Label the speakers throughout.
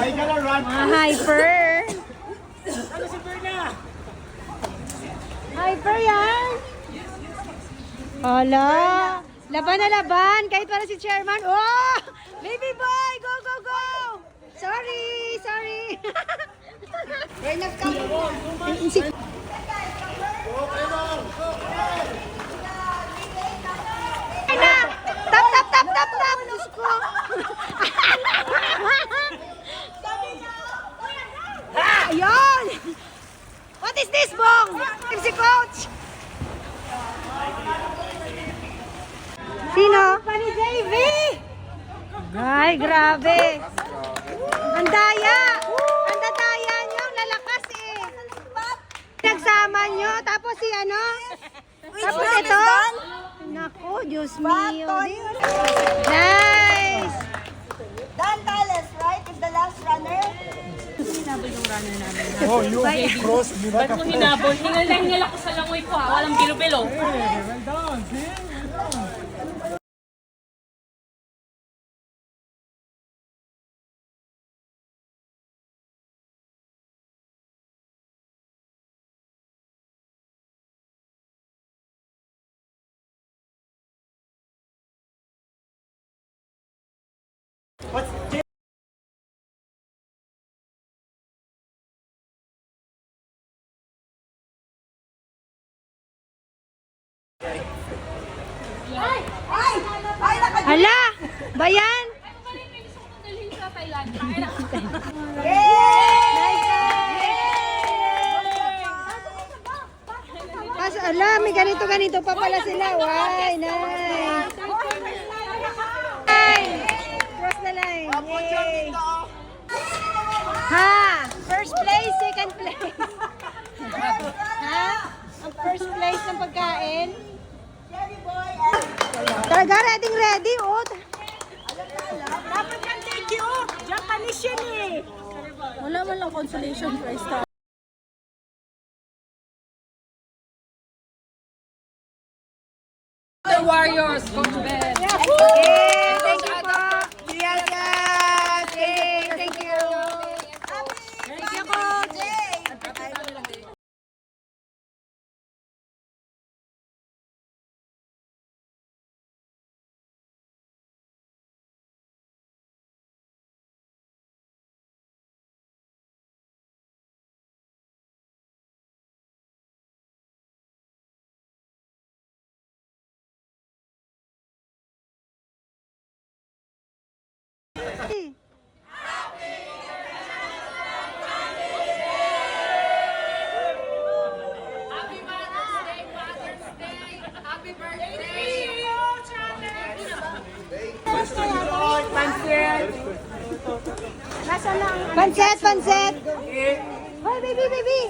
Speaker 1: Mga hyper. Hyper yan. Hala. Laban na laban. Kahit para si chairman. Oh! Baby boy! Go, go, go! Sorry, sorry. Turn up ka. Tap, tap, tap, tap, tap. Diyos ko. Ayun! What is this, Bong? Si Coach! Sino? Pani JV! Ay, grabe! Ang daya! Ang dadaya nyo, lalakas eh! Nagsama nyo, tapos si ano? Tapos ito? Naku, Diyos mio! Nice!
Speaker 2: Dan Tales, right? Is the last runner.
Speaker 3: Hinabol yung runner namin.
Speaker 4: Oh, you cross.
Speaker 3: Ba't mo hinabol? Hingal na hingal ako sa langoy ko ha. Walang bilo-bilo.
Speaker 4: Well done, see?
Speaker 1: Hala! Bayan!
Speaker 3: Sa Thailand.
Speaker 1: Kaso, ala, may ganito-ganito pa pala sila. Why, nice! Cross the line. Yay! Ha! First place, second place. Ha? Ang first place ng pagkain. Talaga, ready, oh.
Speaker 2: Dapat yan, thank you. Japanese yan eh.
Speaker 3: Wala man lang consolation prize. The Warriors, Coach Ben.
Speaker 1: Yay! Thank you po. Yes, yes! Yay! Thank you. Thank you, Coach. Panset, panset. Hoy, baby, baby.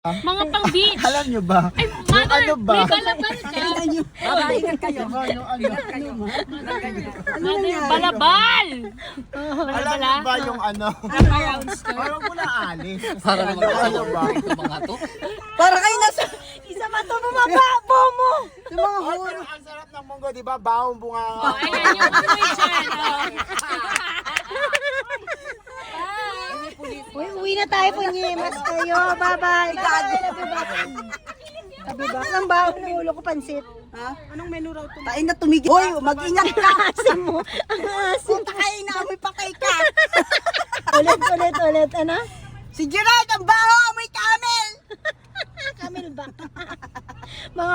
Speaker 3: Mga pang beach.
Speaker 4: Alam nyo ba?
Speaker 3: Ay,
Speaker 4: Yung
Speaker 3: mother,
Speaker 4: ano ba?
Speaker 3: may balaban ka.
Speaker 2: Ingat kayo.
Speaker 4: Yung ano?
Speaker 3: Mother, balabal.
Speaker 4: Alam nyo ba yung ano?
Speaker 3: Around
Speaker 4: Parang mo na alis. Parang ano ba?
Speaker 2: Para kayo nasa... Isa pa ito bumaba mo. Yung mga
Speaker 4: Oh, pero ang sarap ng munggo, di ba? Bawang bunga.
Speaker 3: Ayan yung amoy dyan.
Speaker 1: Uy, uwi na tayo po niya. Mas kayo. Bye-bye. Sabi ba? Ang baon ng ulo ko pansit.
Speaker 2: Ha? Anong menu raw ito? Tain na tumigil. Hoy, mag-ingat ka.
Speaker 1: Asim mo. Ang asim.
Speaker 2: Punta kayo na amoy pakay ka.
Speaker 1: Ulit. Ano?
Speaker 2: Si Gerard, ang baho, amoy camel.
Speaker 1: Camel ba? Mga